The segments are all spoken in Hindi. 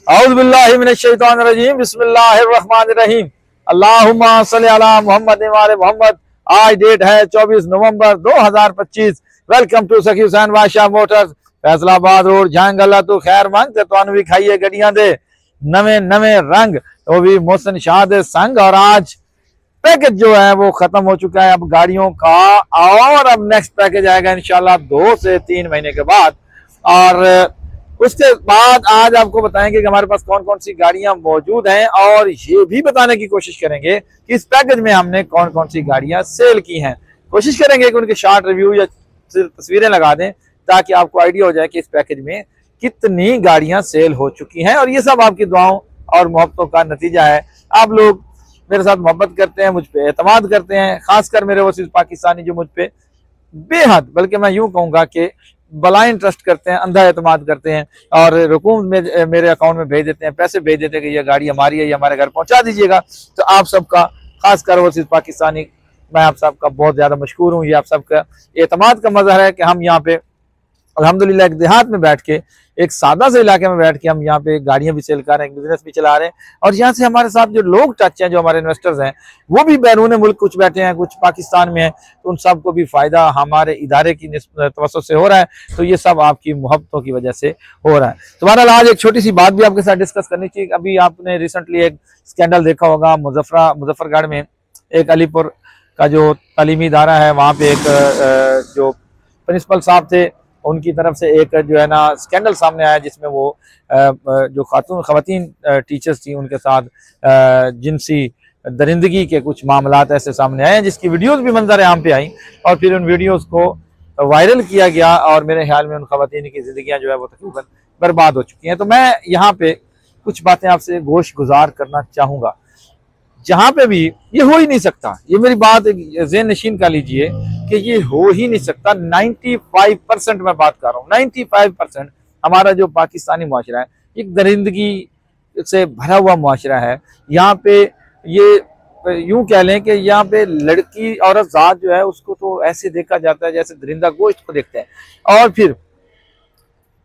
औज़ु बिल्लाहि मिनश शैतानिर रजीम, बिस्मिल्लाहिर रहमानिर रहीम, अल्लाहुम्मा सल्लि अला मुहम्मद व आले मोहम्मद। आज डेट है 24 नवंबर 2025। वेलकम टू सखी हुसैन बादशाह मोटर्स, फैसलाबाद रोड, जहां तो खैर मंग ते तुहानू भी खाइए गड्डियां दे नवे नवे रंग, वो भी मोहसिन शाह दे संग। और आज पैकेज जो है वो खत्म हो चुका है अब गाड़ियों का, और अब नेक्स्ट पैकेज आएगा इंशाल्लाह 2 से 3 महीने के बाद। और उसके बाद आज आपको बताएंगे कि हमारे पास कौन कौन सी गाड़ियां मौजूद हैं, और ये भी बताने की कोशिश करेंगे कि इस पैकेज में हमने कौन कौन सी गाड़ियां सेल की हैं। कोशिश करेंगे कि उनके शॉर्ट रिव्यू या तस्वीरें लगा दें ताकि आपको आइडिया हो जाए कि इस पैकेज में कितनी गाड़ियां सेल हो चुकी हैं। और ये सब आपकी दुआओं और मोहब्बतों का नतीजा है। आप लोग मेरे साथ मोहब्बत करते हैं, मुझ पे एतमाद करते हैं, खासकर मेरे वो पाकिस्तानी जो मुझ पे बेहद, बल्कि मैं यूं कहूंगा कि ब्लाइंड ट्रस्ट करते हैं, अंधा एतमाद करते हैं और रकूम में मेरे अकाउंट में भेज देते हैं, पैसे भेज देते हैं कि ये गाड़ी हमारी है, ये हमारे घर पहुंचा दीजिएगा। तो आप सबका, खासकर वो पाकिस्तानी, मैं आप सबका बहुत ज्यादा मशहूर हूँ। ये आप सबका एतमाद का मज़हर है कि हम यहाँ पे अल्हम्दुलिल्लाह एक देहात में बैठ के, एक सादा से इलाके में बैठ के हम यहाँ पे गाड़ियां भी सेल कर रहे हैं, बिजनेस भी चला रहे हैं। और यहाँ से हमारे साथ जो लोग टच हैं, जो हमारे इन्वेस्टर्स हैं, वो भी बैरून मुल्क कुछ बैठे हैं, कुछ पाकिस्तान में हैं, तो उन सबको भी फायदा हमारे इदारे की तवज्जो से हो रहा है। तो ये सब आपकी मोहब्बतों की वजह से हो रहा है। तो बहरहाल आज एक छोटी सी बात भी आपके साथ डिस्कस करनी चाहिए। अभी आपने रिसेंटली एक स्कैंडल देखा होगा, मुजफ्फरगढ़ में एक अलीपुर का जो तालीमी इदारा है, वहाँ पे एक जो प्रिंसिपल साहब थे, उनकी तरफ से एक जो है ना स्कैंडल सामने आया, जिसमें वो जो खवातीन टीचर्स थी उनके साथ जिनसी दरिंदगी के कुछ मामलात ऐसे सामने आए, जिसकी वीडियोस भी मंजर आम पे आई और फिर उन वीडियोस को वायरल किया गया। और मेरे ख्याल में उन खवातीन की जिंदगियां जो है वो तकरीबन बर्बाद हो चुकी हैं। तो मैं यहाँ पे कुछ बातें आपसे गोश गुजार करना चाहूँगा। जहाँ पे भी ये हो ही नहीं सकता, ये मेरी बात ज़हन नशीन कर लीजिए कि ये हो ही नहीं सकता। 95% मैं बात कर रहा हूँ, 95% हमारा जो पाकिस्तानी मुआशरा है एक दरिंदगी से भरा हुआ मुआशरा है। यहाँ पे ये यूं कह लें कि यहाँ पे लड़की औरत जात जो है उसको तो ऐसे देखा जाता है जैसे दरिंदा गोश्त को देखते हैं। और फिर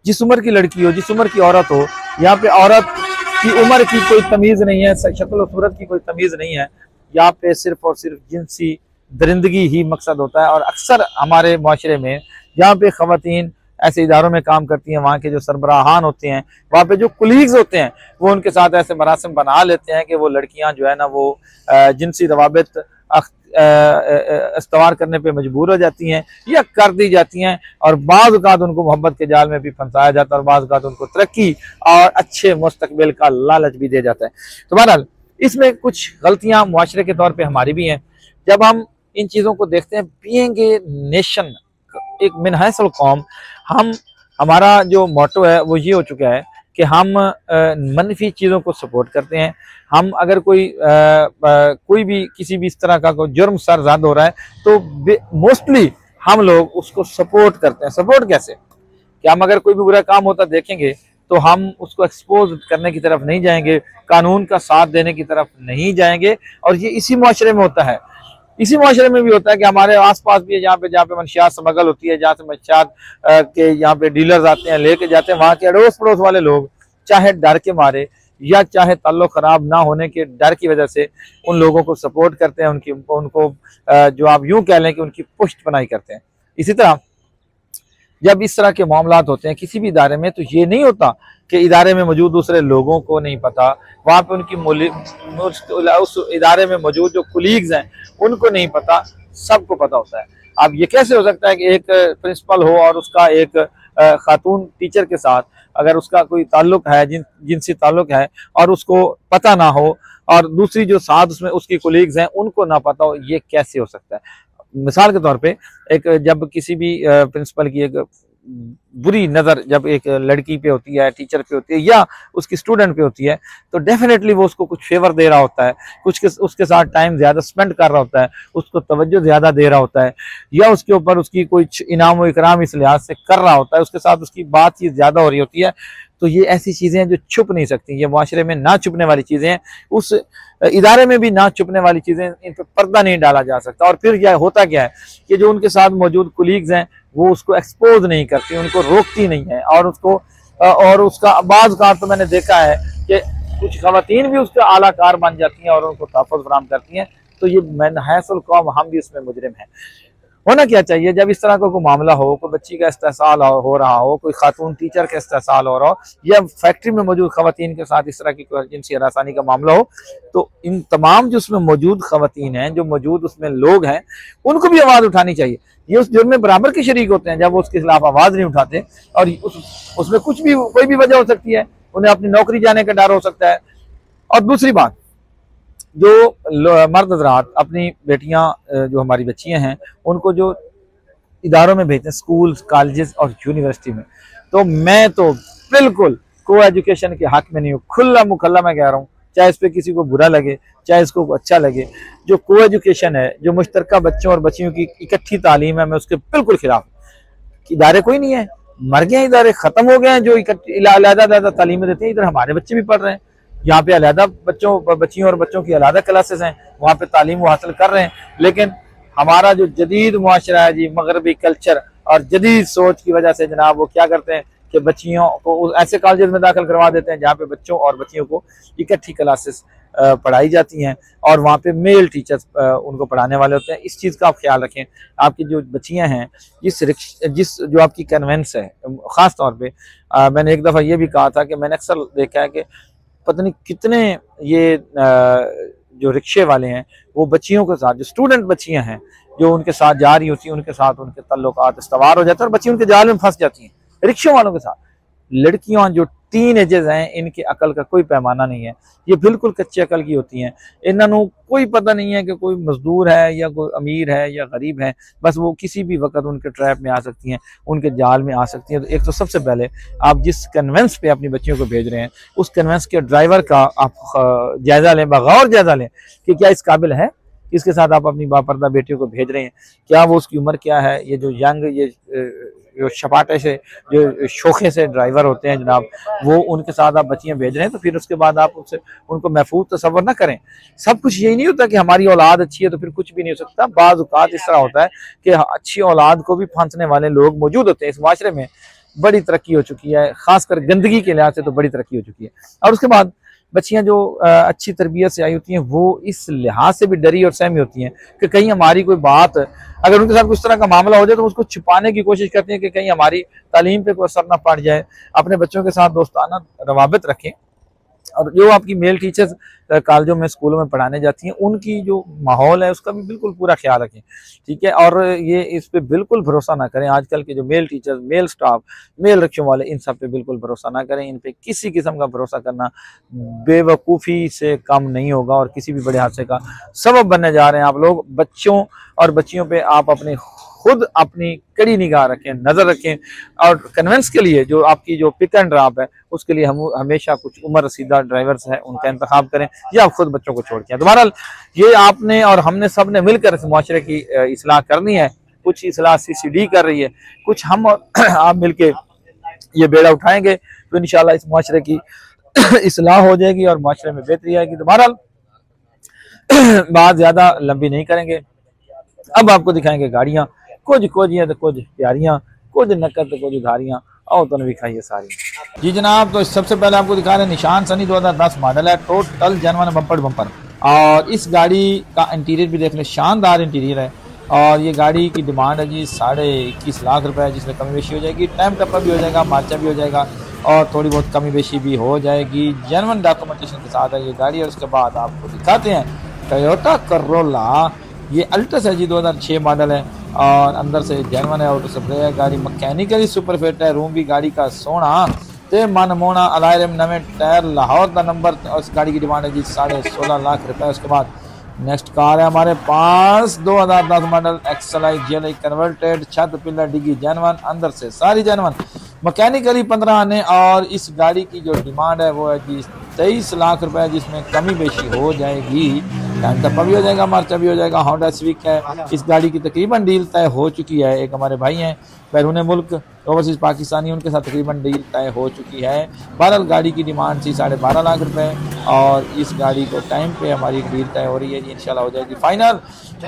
जिस उम्र की लड़की हो, जिस उम्र की औरत हो, यहाँ पे औरत की उम्र की कोई तमीज नहीं है, शक्ल और सूरत की कोई तमीज नहीं है। यहाँ पे सिर्फ और सिर्फ जिनसी दरिंदगी ही मकसद होता है। और अक्सर हमारे माशरे में जहाँ पे खवातीन ऐसे इदारों में काम करती हैं, वहाँ के जो सरबराहान होते हैं, वहाँ पे जो कुलीग्स होते हैं, वो उनके साथ ऐसे मरासिम बना लेते हैं कि वो लड़कियाँ जो है ना वो जिनसी रवाबित इस्तवार करने पे मजबूर हो जाती हैं या कर दी जाती हैं। और बाज़ औक़ात उनको मोहब्बत के जाल में भी फंसाया जाता है, और बाज़ औक़ात उनको तरक्की और अच्छे मुस्तकबिल का लालच भी दे जाता है। तो बहरहाल इसमें कुछ गलतियाँ मुआशरे के तौर पे हमारी भी हैं। जब हम इन चीज़ों को देखते हैं, बीइंग ए नेशन, एक मिन हैसल कौम, हमारा जो मोटो है वो ये हो चुका है कि हम मनफी चीज़ों को सपोर्ट करते हैं। हम अगर कोई भी किसी भी इस तरह का कोई जुर्म सरजद हो रहा है तो मोस्टली हम लोग उसको सपोर्ट करते हैं। सपोर्ट कैसे कि हम अगर कोई भी बुरा काम होता देखेंगे तो हम उसको एक्सपोज करने की तरफ नहीं जाएंगे, कानून का साथ देने की तरफ नहीं जाएंगे। और ये इसी मुआशरे में होता है, इसी मुआशरे में भी होता है कि हमारे आसपास भी है जहाँ पे मंशियात स्मगल होती है, जहाँ से मंशियात के यहाँ पे डीलर्स आते हैं, लेके जाते हैं, वहाँ के अड़ोस पड़ोस वाले लोग चाहे डर के मारे या चाहे ताल्लुक खराब ना होने के डर की वजह से उन लोगों को सपोर्ट करते हैं, उनको जो आप यूं कह लें कि उनकी पुष्ट पनाही करते हैं। इसी तरह जब इस तरह के मामलात होते हैं किसी भी इदारे में, तो ये नहीं होता कि इदारे में मौजूद दूसरे लोगों को नहीं पता, वहाँ पे उस इदारे में मौजूद जो कुलीग्स हैं उनको नहीं पता, सबको पता होता है। अब ये कैसे हो सकता है कि एक प्रिंसिपल हो और उसका एक खातून टीचर के साथ अगर उसका कोई ताल्लुक है, जिनसी ताल्लुक है, और उसको पता ना हो, और दूसरी जो साथ उसमें उसकी कोलीग्स हैं उनको ना पता हो, ये कैसे हो सकता है? मिसाल के तौर पे जब किसी भी प्रिंसिपल की एक बुरी नज़र जब एक लड़की पे होती है, टीचर पे होती है या उसकी स्टूडेंट पे होती है, तो डेफिनेटली वो उसको कुछ फेवर दे रहा होता है, कुछ उसके साथ टाइम ज़्यादा स्पेंड कर रहा होता है, उसको तवज्जो ज़्यादा दे रहा होता है, या उसके ऊपर उसकी कोई इनाम व इकराम इस लिहाज से कर रहा होता है, उसके साथ उसकी बातचीत ज़्यादा हो रही होती है। तो ये ऐसी चीज़ें हैं जो छुप नहीं सकती, ये मुआशरे में ना छुपने वाली चीज़ें हैं, उस इदारे में भी ना छुपने वाली चीज़ें, इन पर पर्दा नहीं डाला जा सकता। और फिर यह होता क्या है कि जो उनके साथ मौजूद कुलीग्स हैं वो उसको एक्सपोज नहीं करती, उनको रोकती नहीं है, और उसका बाज़ का तो मैंने देखा है कि कुछ खवातीन भी उसके आला कार बन जाती हैं और उनको तहफ़्फ़ुज़ फराहम करती हैं, तो ये मनहैसुल कौम हम भी उसमें मुजरिम हैं। होना क्या चाहिए, जब इस तरह का कोई मामला हो, कोई बच्ची का इस्तेसाल हो रहा हो, कोई खातून टीचर का इस्तेसाल हो रहा हो, या फैक्ट्री में मौजूद खवातीन के साथ इस तरह की कोई जिनसी हरासानी का मामला हो, तो इन तमाम जो उसमें मौजूद खवातीन हैं, जो मौजूद उसमें लोग हैं, उनको भी आवाज़ उठानी चाहिए। ये उस जुर्म में बराबर के शरीक होते हैं जब वो उसके खिलाफ आवाज़ नहीं उठाते। और उसमें कुछ भी, कोई भी वजह हो सकती है, उन्हें अपनी नौकरी जाने का डर हो सकता है। और दूसरी बात, जो मर्द हज़रात अपनी बेटियां, जो हमारी बच्चियां हैं, उनको जो इदारों में भेजते हैं, स्कूल, कॉलेजेस और यूनिवर्सिटी में, तो मैं तो बिल्कुल को एजुकेशन के हक में नहीं हूँ। खुला मुखल्ला मैं कह रहा हूँ, चाहे इस पर किसी को बुरा लगे, चाहे इसको अच्छा लगे। जो को एजुकेशन है, जो मुश्तरका बच्चों और बच्चियों की इकट्ठी तालीम है, मैं उसके बिल्कुल खिलाफ हूँ। इदारे कोई नहीं है, मर गए इदारे, खत्म हो गए हैं जो अलग-अलग तालीमें देते हैं। इधर हमारे बच्चे भी पढ़ रहे हैं, यहाँ पे अलहदा बच्चियों और बच्चों की अलहदा क्लासेस हैं, वहाँ पे तालीम वो हासिल कर रहे हैं। लेकिन हमारा जो जदीद मुआशरा है जी, मगरबी कल्चर और जदीद सोच की वजह से जनाब वो क्या करते हैं कि बच्चियों को ऐसे कॉलेज में दाखिल करवा देते हैं जहाँ पे बच्चों और बच्चियों को इकट्ठी क्लासेस पढ़ाई जाती हैं, और वहाँ पे मेल टीचर्स उनको पढ़ाने वाले होते हैं। इस चीज़ का आप ख्याल रखें। आपकी जो बच्चियाँ हैं, जिस जो आपकी कन्वेंस है, ख़ास तौर पर मैंने एक दफ़ा ये भी कहा था कि मैंने अक्सर देखा है कि पता नहीं कितने ये जो रिक्शे वाले हैं, वो बच्चियों के साथ, जो स्टूडेंट बच्चियां हैं, जो उनके साथ जा रही होती हैं, उनके साथ उनके तल्लुकात इस्तवार हो जाते हैं और बच्ची उनके जाल में फंस जाती हैं रिक्शे वालों के साथ। लड़कियां जो टीन एजेस हैं, इनकी अकल का कोई पैमाना नहीं है, ये बिल्कुल कच्चे अकल की होती हैं। इन्होंने कोई पता नहीं है कि कोई मजदूर है या कोई अमीर है या गरीब है, बस वो किसी भी वक्त उनके ट्रैप में आ सकती हैं, उनके जाल में आ सकती हैं। तो एक तो सबसे पहले आप जिस कन्वेंस पे अपनी बच्चियों को भेज रहे हैं, उस कन्वेंस के ड्राइवर का आप जायजा लें, बगौर जायजा लें कि क्या इस काबिल है, इसके साथ आप अपनी बापर्दा बेटियों को भेज रहे हैं, क्या वो उसकी उम्र क्या है। ये जो यंग, ये जो छपाटे से, जो शोखे से ड्राइवर होते हैं जनाब, वो उनके साथ आप बच्चियां भेज रहे हैं, तो फिर उसके बाद आप उनको महफूज तसव्वुर ना करें। सब कुछ यही नहीं होता कि हमारी औलाद अच्छी है तो फिर कुछ भी नहीं हो सकता। बाज़ औक़ात इस तरह होता है कि अच्छी औलाद को भी फांसने वाले लोग मौजूद होते हैं। इस माशरे में बड़ी तरक्की हो चुकी है, खासकर गंदगी के लिहाज से तो बड़ी तरक्की हो चुकी है। और उसके बाद बच्चियां जो अच्छी तरबियत से आई होती हैं, वो इस लिहाज से भी डरी और सहमी होती हैं कि कहीं हमारी कोई बात, अगर उनके साथ कुछ तरह का मामला हो जाए तो उसको छुपाने की कोशिश करती हैं कि कहीं हमारी तालीम पे कोई असर ना पड़ जाए। अपने बच्चों के साथ दोस्ताना रवाबित रखें। और जो आपकी मेल टीचर्स कॉलेजों में, स्कूलों में पढ़ाने जाती हैं, उनकी जो माहौल है उसका भी बिल्कुल पूरा ख्याल रखें, ठीक है। और ये इस पे बिल्कुल भरोसा ना करें। आजकल के जो male teachers, male staff, male रिक्शों वाले, इन सब पे बिल्कुल भरोसा ना करें। इन पे किसी किस्म का भरोसा करना बेवकूफ़ी से कम नहीं होगा और किसी भी बड़े हादसे का सबब बनने जा रहे हैं आप लोग। बच्चों और बच्चियों पे आप खुद अपनी कड़ी निगाह रखें, नज़र रखें। और कन्वेंस के लिए जो आपकी जो पिक एंड ड्रॉप है, उसके लिए हम हमेशा कुछ उम्र रसीदा ड्राइवर्स हैं, उनका इंतखाब करें, या आप खुद बच्चों को छोड़ के। दोबारा ये आपने और हमने सब ने मिलकर इस मुआशरे की इस्लाह करनी है। कुछ इस्लाह CCD कर रही है, कुछ हम और आप मिलके ये बेड़ा उठाएंगे तो इंशाल्लाह इस मुआशरे की इस्लाह हो जाएगी और मुआशरे में बेहतरी आएगी। दोबारा बात ज़्यादा लंबी नहीं करेंगे, अब आपको दिखाएंगे गाड़ियाँ, कुछ खोजियाँ तो कुछ प्यारियाँ, कुछ नकद तो कुछ उधारियाँ, और तो भी खाइए सारी। जी जनाब, तो सबसे पहले आपको दिखा रहे हैं निशान सनी 2010 मॉडल है, टोटल जेन्युइन बम्पर बम्पर। और इस गाड़ी का इंटीरियर भी देख लें, शानदार इंटीरियर है। और ये गाड़ी की डिमांड है जी 21.5 लाख रुपए, जिसमें कमी बेशी हो जाएगी, टाइम टप्पा भी हो जाएगा, मार्चा भी हो जाएगा और थोड़ी बहुत कमी बेशी भी हो जाएगी। जेन्युइन डॉक्यूमेंटेशन के साथ है ये गाड़ी। और उसके बाद आपको दिखाते हैं टोयोटा करोला, ये अल्टस है जी, 2006 मॉडल है और अंदर से जेन्युइन है, ऑटो स्प्रे है, गाड़ी मैकेनिकली सुपर फिट है, रूम भी गाड़ी का सोना ते मन मोना, अलायरम नवे टायर, लाहौर का नंबर। और इस गाड़ी की डिमांड है जी 16.5 लाख रुपए। उसके बाद नेक्स्ट कार है हमारे पास 2010 मॉडल XLI GLI कन्वर्टेड, छत पिलर डिगी जेन्युइन, अंदर से सारी जेन्युइन, मैकेनिकली 15 आने। और इस गाड़ी की जो डिमांड है वो है जी 23 लाख रुपए, जिसमें कमी बेशी हो जाएगी, टाइम टप्पा भी हो जाएगा, मार्चा भी हो जाएगा। होंडा सिविक है, इस गाड़ी की तकरीबन डील तय हो चुकी है। एक हमारे भाई हैं बैरून मुल्क, ओवरसीज पाकिस्तानी, उनके साथ तकरीबन डील तय हो चुकी है। बहरहाल गाड़ी की डिमांड थी 12.5 लाख रुपए और इस गाड़ी को टाइम पे हमारी डील तय हो रही है जी, इंशाल्लाह हो जाएगी फाइनल।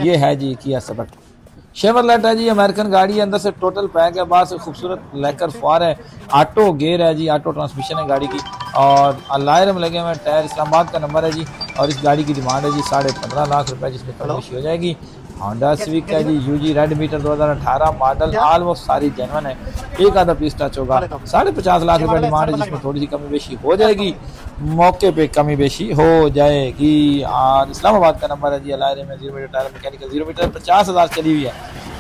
ये है जी किया सबक शेवरलेट है जी, अमेरिकन गाड़ी है, अंदर से टोटल पैक है, बाहर से खूबसूरत लेकर फार है, ऑटो गेयर है जी, ऑटो ट्रांसमिशन है गाड़ी की। और अलायरम लगे हुए, टायर इस्लामाबाद का नंबर है जी। और इस गाड़ी की डिमांड है जी 15.5 लाख रुपए, जिसमें कमी हो जाएगी। होंडा सिविक है जी, UG red meter 2018 model, almost सारी जेन्युइन है, एक आधा पीस टच होगा। 50.5 लाख रुपए डिमांड है, जिसमें थोड़ी सी कमी बेशी हो जाएगी, मौके पे कमी बेशी हो जाएगी। और इस्लामाबाद का नंबर है जी, अलायरम में 0 मीटर टायर, मैकेनिकल 0 मीटर, 50,000 चली हुई है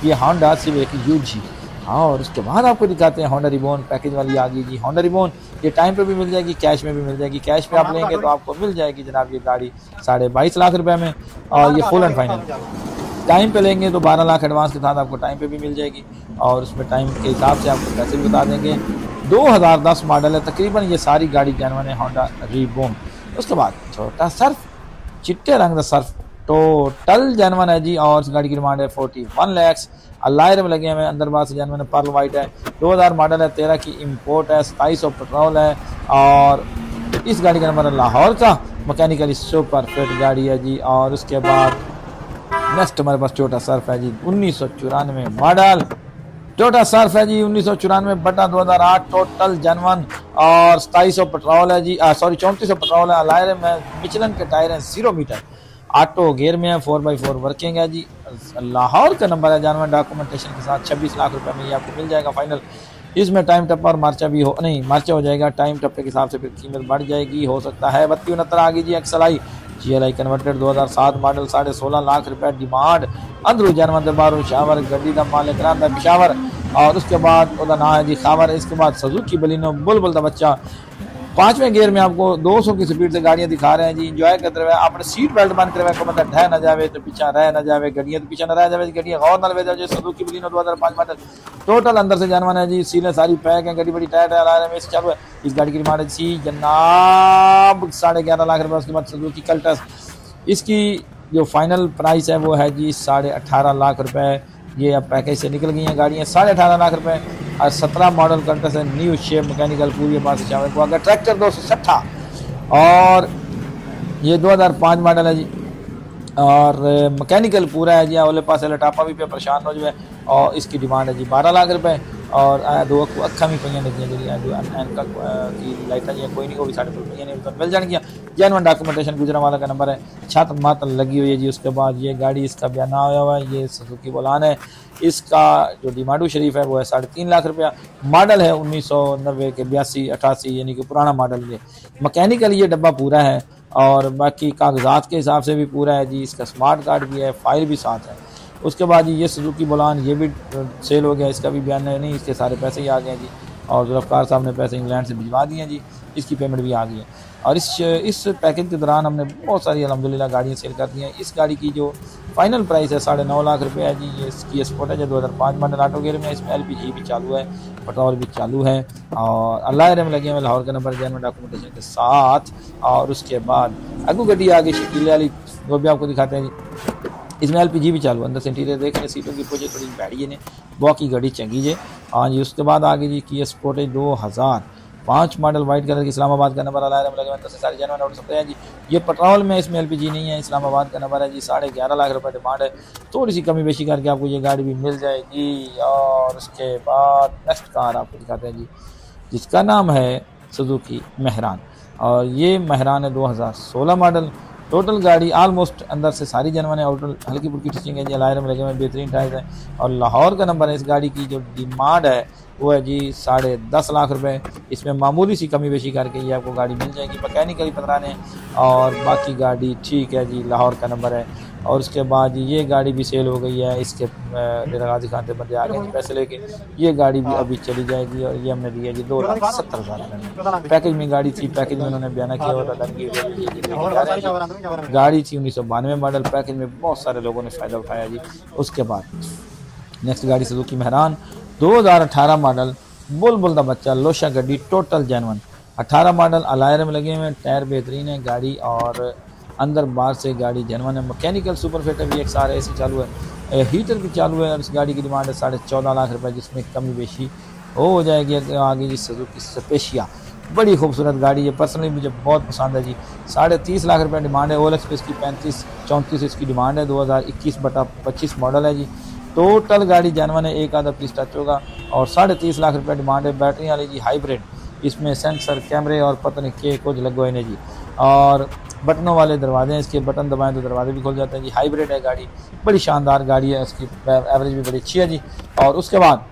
ये होंडा सिविक यूजी। हाँ, और उसके बाद आपको दिखाते हैं होंडा रिबॉन पैकेज वाली आ गई जी। होंडा रिबॉन ये टाइम पे भी मिल जाएगी, कैश में भी मिल जाएगी। कैश पे आप लेंगे तो आपको मिल जाएगी जनाब ये गाड़ी 22.5 लाख रुपए में, और ये फुल एंड फाइनल। टाइम पे लेंगे तो 12 लाख एडवांस के साथ आपको टाइम पे भी मिल जाएगी, और उसमें टाइम के हिसाब से आपको पैसे भी बता देंगे। 2010 मॉडल है तकरीबन, ये सारी गाड़ी जेन्युइन है होंडा रिबॉन। उसके बाद छोटा सर्फ, चिट्टे रंग का सर्फ, टोटल जेन्युइन है जी। और इस गाड़ी की डिमांड है 41 लाख। अलायर में लगे हुए, अंदर बार से जेन्युइन है, पर्ल वाइट है, 2000 मॉडल है, 13 की इंपोर्ट है, 2700 पेट्रोल है। और इस गाड़ी का नंबर है लाहौर का, मैकेनिकली सुपर फिट गाड़ी है जी। और उसके बाद नेक्स्ट हमारे पास टोयोटा सर्फ है जी, 1994 मॉडल टोयोटा सर्फ है जी, 1994 बटा 2008, टोटल जेन्युइन। और 2700 पेट्रोल है जी, सॉरी 3400 पेट्रोल है। अलायर में मिचलन के टायर हैं, 0 मीटर, ऑटो गियर में है, 4x4 वर्किंग है जी। लाहौर का नंबर है, जानवर डॉक्यूमेंटेशन के साथ, 26 लाख रुपए में ये आपको मिल जाएगा फाइनल। इसमें टाइम टप और मार्चा भी हो, नहीं मार्चा हो जाएगा, टाइम टप्पे के हिसाब से फिर कीमत बढ़ जाएगी, हो सकता है। 3269 आ गई जी XLI GLI converted 2007 model, 16.5 lakh रुपए डिमांड। अंदरू जानवर दरबार शावर गड्डी का मालिक रांदा पिशावर। और उसके बाद उसका नाम है जी खावर। इसके बाद सुजुकी बलिनो बुलबुल का बच्चा, 5वें गियर में आपको 200 की स्पीड से गाड़ियां दिखा रहे हैं जी। इंजॉय करते हुए अपने सीट बेल्ट बंद करवे को, मतलब ढह न जावे तो पीछा रह न जावे, गड्डियां तो पीछा न रह जावे, गड्डियां गौर न ले जावे। सुजुकी बलिनो 2005 मॉडल, टोटल अंदर से जानवर है जी, सीलें सारी पैक है, गड्डी बड़ी टाइट है। इस गाड़ी की डिमांड है जनाब 11.5 लाख रुपए। उसके बाद सुजुकी कल्टस, इसकी जो फाइनल प्राइस है वो है जी 18.5 लाख रुपए। ये अब पैकेज से निकल गई हैं गाड़ियाँ, 18.5 लाख रुपए। और 17 मॉडल कल्टस है, न्यू शेप, मैकेनिकल पूरी बात से को। अगर ट्रैक्टर 260 और ये 2005 मॉडल है जी, और मैकेनिकल पूरा है जी। ओले पास लटापा भी पे परेशान हो जाए। और इसकी डिमांड है जी 12 लाख रुपए। और दो अखा भी पे लगी जो एनका की लाइटा जी कोई नहीं, वो भी साढ़े पे मिल जाएगी। जेन्युइन डॉक्यूमेंटेशन गुजरांवाला का नंबर है, छत मत लगी हुई है जी। उसके बाद ये गाड़ी, इसका बयान आया हुआ है, ये सुजुकी बोलान है। इसका जो डिमांडू शरीफ है वो है 3.5 लाख रुपया। मॉडल है 1990 के 82-88, यानी कि पुराना मॉडल। ये मैकेनिकल ये डब्बा पूरा है, और बाकी कागजात के हिसाब से भी पूरा है जी। इसका स्मार्ट कार्ड भी है, फाइल भी साथ है। उसके बाद ये सुजुकी बोलान ये भी सेल हो गया, इसका भी बयान नहीं, इसके सारे पैसे ही आ गए जी। और जुल्फ़कार साहब ने पैसे इंग्लैंड से भिजवा दिए जी, इसकी पेमेंट भी आ गई है। और इस पैकेज के दौरान हमने बहुत सारी अल्हम्दुलिल्लाह गाड़ियाँ सेल कर दी हैं। इस गाड़ी की जो फाइनल प्राइस है 9.5 लाख रुपये है जी। ये इसकी स्पोर्ट है जो 2005 मॉडल ऑटो गियर में, इसमें LPG भी चालू है, पेट्रोल भी चालू है। और अल्लाह में लगे हुए, लाहौर का नंबर जेन्युइन डॉक्यूमेंटेशन के साथ। और उसके बाद अगू गड्डी आ गई शकीले वाली, वो भी आपको दिखाते हैं जी। इसमें LPG भी चालू है, अंदर से इंटीरियर देख रहे हैं, सीटों की पोजे थोड़ी बैठी है, बाकी गाड़ी चंगी है। हाँ जी, उसके बाद आगे जी किया स्पोर्टेज 2005 मॉडल वाइट कलर की, इस्लामाबाद का नंबर अलायरम लगे हुए, सारे जेन्युइन हो सकते हैं जी। ये पेट्रोल में, इसमें LPG नहीं है, इस्लामाबाद का नंबर है जी। 11.5 लाख रुपए डिमांड है, थोड़ी सी कमी बेशी करके आपको ये गाड़ी भी मिल जाएगी। और उसके बाद नेक्स्ट कार आपको दिखाते हैं जी, जिसका नाम है सुजुकी मेहरान। और ये मेहरान है 2016 मॉडल। टोटल गाड़ी ऑलमोस्ट अंदर से सारी जेन्युइन है, आउटर हल्की फुल्की टिचिंग है जी। अलायर में लगे हुए, बेहतरीन टायर है। और लाहौर का नंबर है। इस गाड़ी की जो डिमांड है वो है जी 10.5 लाख रुपए। इसमें मामूली सी कमी बेशी करके ये आपको गाड़ी मिल जाएगी, मैकेनिकली 15 ने, और बाकी गाड़ी ठीक है जी। लाहौर का नंबर है। और उसके बाद ये गाड़ी भी सेल हो गई है, इसके गाजी खाते बंदे आ गए पैसे लेके, ये गाड़ी भी अभी चली जाएगी। और ये हमने दिया जी 2,70,000 पैकेज में गाड़ी थी, पैकेज में उन्होंने बयान किया हुआ था। गाड़ी थी 1992 मॉडल, पैकेज में बहुत सारे लोगों ने फ़ायदा उठाया जी। उसके बाद नेक्स्ट गाड़ी सुजुकी मेहरान 2018 मॉडल, बुलबुल का बच्चा, लोशा गड्डी, टोटल जेन्युइन 18 मॉडल। अलायर में लगे हुए, टायर बेहतरीन है गाड़ी, और अंदर बाहर से गाड़ी जेन्युइन है। मैकेनिकल सुपर फिट है, VXR AC चालू है, हीटर भी चालू है। और इस गाड़ी की डिमांड है 14.5 लाख रुपए, जिसमें कमी बेशी हो जाएगी। आगे जी सुजुकी स्पेशिया, बड़ी खूबसूरत गाड़ी है, पर्सनली मुझे बहुत पसंद है जी। 30.5 लाख रुपए डिमांड है। OLX पे इसकी 35-34 इसकी डिमांड है। 2021-25 मॉडल है जी। टोटल गाड़ी जेन्युइन है, एक आधा पीस टच होगा। और 30.5 लाख रुपए डिमांड है। बैटरी वाली जी हाइब्रिड, इसमें सेंसर, कैमरे और पता नहीं के कुछ लगे हुए हैं जी। और बटनों वाले दरवाजे हैं, इसके बटन दबाएं तो दरवाजे भी खुल जाते हैं जी। हाइब्रिड है गाड़ी, बड़ी शानदार गाड़ी है, उसकी एवरेज भी बड़ी अच्छी है जी। और उसके बाद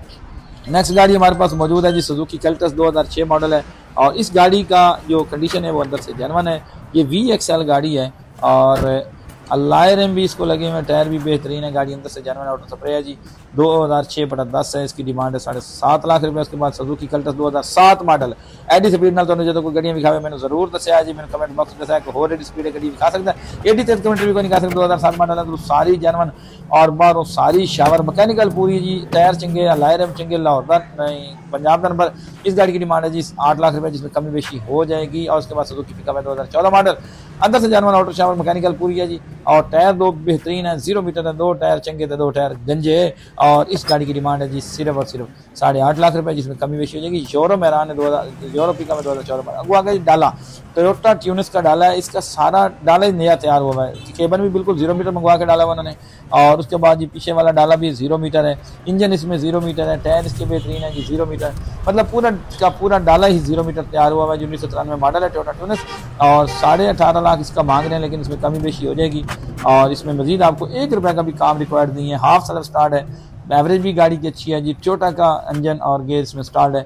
नेक्स्ट गाड़ी हमारे पास मौजूद है जी सुजुकी कैल्टस 2006 मॉडल है। और इस गाड़ी का जो कंडीशन है वो अंदर से जेन्युइन है। ये VXL गाड़ी है और अलाय रिम भी इसको लगे हुए, टायर भी बेहतरीन है, गाड़ी अंदर से जेन्युइन ऑटो स्प्रे है जी। 2006/10 है, इसकी डिमांड है 7.5 लाख रुपये। उसके बाद सुजुकी कैल्टस 2007 मॉडल एडी स्पीड नाल तो जो कोई गड्डियां विखावे मैंने जरूर दसिया जी, मैंने कमेंट बॉक्स में दसिया कि होर एडी स्पीड गड्डी विखा सकता है, एडी तेज कमेंट भी कोई नहीं कर सकता। 2007 मॉडल है तो सारी जेन्युइन और बाहरों सारी शावर मैकेनिकल पूरी जी, टायर चंगे, अलाय रिम चंगे, लाहौर का नहीं पंजाब का नंबर। इस गाड़ी की डिमांड है जी 8 लाख रुपये, जिसमें कमी बेशी हो जाएगी। और उसके बाद सुजुकी पिकअप है 2014 मॉडल, अंदर से जेन्युइन ऑटो शावर मैकेनिकल पूरी है जी। और टायर 2 बेहतरीन है, 0 मीटर है, 2 टायर चंगे थे, 2 टायर गंजे है। और इस गाड़ी की डिमांड है जी सिर्फ और सिर्फ 8.5 लाख रुपए, जिसमें कमी बेशी हो जाएगी। यूरो मैरान है 2000 यूरो पिकअप है 2014। अगुआ गई डाला, टोयोटा ट्यूनिस का डाला है, इसका सारा डाला ही नया तैयार हुआ है, केबन भी बिल्कुल 0 मीटर मंगवा के डाला हुआ उन्होंने। और उसके बाद जी पीछे वाला डाला भी 0 मीटर है, इंजन इसमें 0 मीटर है, टायर इसके बेहतरीन है जी 0 मीटर, मतलब पूरा का पूरा डाला ही 0 मीटर तैयार हुआ है। 1993 मॉडल है टोयोटा ट्यूनिस और 18.5 लाख इसका मांग रहे हैं, लेकिन इसमें कमी बेशी हो जाएगी। और इसमें मजीद आपको 1 रुपये का भी काम रिक्वायर्ड नहीं है, हाफ सेल्फ स्टार्ट है, एवरेज भी गाड़ी की अच्छी है जी। टोयोटा का इंजन और गेयर इसमें स्टार्ट है,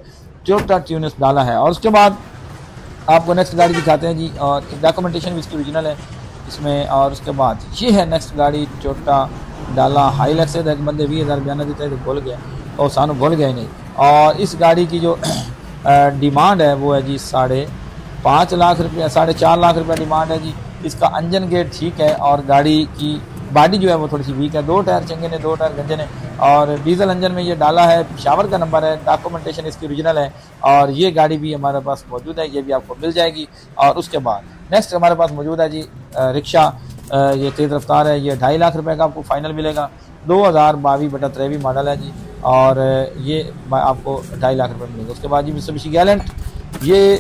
टोयोटा ट्यूनिस डाला है। और उसके बाद आपको नेक्स्ट गाड़ी दिखाते हैं जी, और डॉक्यूमेंटेशन भी इसकी ओरिजिनल है इसमें। और उसके बाद ये है नेक्स्ट गाड़ी टोयोटा डाला हाईलैक्स है। एक बंदे 20,000 बयाना देते हैं तो भूल गया और सानू भूल गया ही नहीं। और इस गाड़ी की जो डिमांड है वो है जी 5.5 लाख रुपये, 4.5 लाख रुपये डिमांड है जी। इसका इंजन गेट ठीक है और गाड़ी की बॉडी जो है वो थोड़ी सी वीक है, 2 टायर चंगे ने, 2 टायर गंजे ने। और डीजल इंजन में ये डाला है, शावर का नंबर है, डॉक्यूमेंटेशन इसकी ओरिजिनल है। और ये गाड़ी भी हमारे पास मौजूद है, ये भी आपको मिल जाएगी। और उसके बाद नेक्स्ट हमारे पास मौजूद है जी रिक्शा, ये तेज़ रफ्तार है, ये 2.5 लाख रुपये का आपको फाइनल मिलेगा। 2022/23 मॉडल है जी, और ये आपको 2.5 लाख रुपये मिलेगा। उसके बाद जी मित्सुबिशी गैलेंट, ये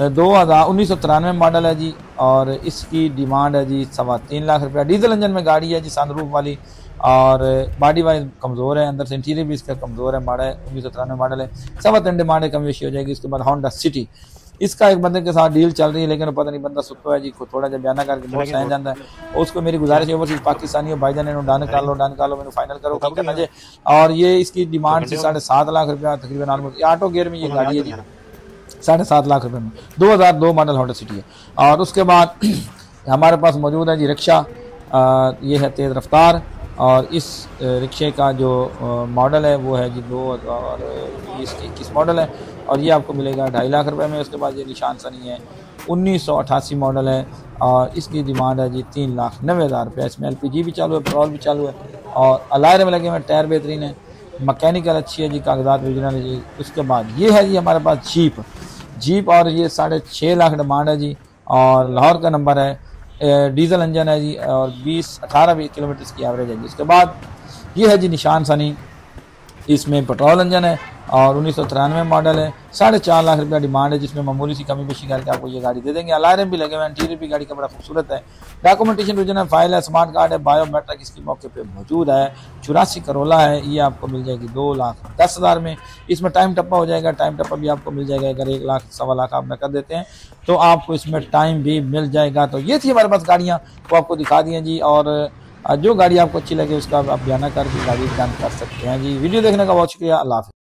1993 मॉडल है जी, और इसकी डिमांड है जी 3.25 लाख रुपया। डीजल इंजन में गाड़ी है जी, सनरूफ वाली, और बॉडी वाइज कमज़ोर है, अंदर से इंटीरियर भी इसका कमज़ोर है, माड़ा है, 1993 मॉडल है। 3.25 डिमांड है, कमी बेशी हो जाएगी। उसके बाद होंडा सिटी, इसका एक बंदे के साथ डील चल रही है, लेकिन पता नहीं बंदा सुतो है जी, थोड़ा जब बयाना करके बहुत सहन जाता है। उसको मेरी गुजारिश है ओवरसीज पाकिस्तानी हो भाईजान, डन कर लो मैंने फाइनल करो कब करना चाहिए। और ये इसकी डिमांड थी 7.5 लाख रुपया तकरीबन। ऑटो गियर में ये गाड़ी है जी 7.5 लाख रुपए में, 2002 मॉडल होंडा सिटी है। और उसके बाद हमारे पास मौजूद है जी रिक्शा, ये है तेज़ रफ्तार, और इस रिक्शे का जो मॉडल है वो है जी 2021 मॉडल है, और ये आपको मिलेगा 2.5 लाख रुपए में। उसके बाद ये निशान सनी है, 1988 मॉडल है, और इसकी डिमांड है जी 3,90,000 रुपये। इसमें LPG भी चालू है, पेट्रोल भी चालू है, और अलायर में लगे हुए, टायर बेहतरीन है, मैकेनिकल अच्छी है जी, कागजात ओरिजिनल है जी। उसके बाद ये है जी हमारे पास जीप, और ये 6.5 लाख डिमांड है जी, और लाहौर का नंबर है, डीजल इंजन है जी, और 18-20 किलोमीटर की एवरेज है जी। उसके बाद ये है जी निशान सनी, इसमें पेट्रोल इंजन है, और 1993 मॉडल है, 4.5 लाख रुपया डिमांड है, जिसमें मामूली सी कमी बेशी करके आपको ये गाड़ी दे देंगे। अलार्म भी लगे हुए हैं, इंटीरियर भी गाड़ी का बड़ा खूबसूरत है, डॉक्यूमेंटेशन ओरिजिनल फाइल है, स्मार्ट कार्ड है, बायोमेट्रिक इसकी मौके पे मौजूद है। 84 करोला है, ये आपको मिल जाएगी 2,10,000 में। इसमें टाइम टप्पा हो जाएगा, टाइम टप्पा भी आपको मिल जाएगा, अगर 1 लाख 1.25 लाख आप कर देते हैं तो आपको इसमें टाइम भी मिल जाएगा। तो ये थी हमारे पास गाड़ियाँ, वो आपको दिखा दी हैं जी, और जो गाड़ी आपको अच्छी लगे उसका आप बयाना करके गाड़ी डन कर सकते हैं जी। वीडियो देखने का बहुत शुक्रिया, अल्लाह हाफ़िज़।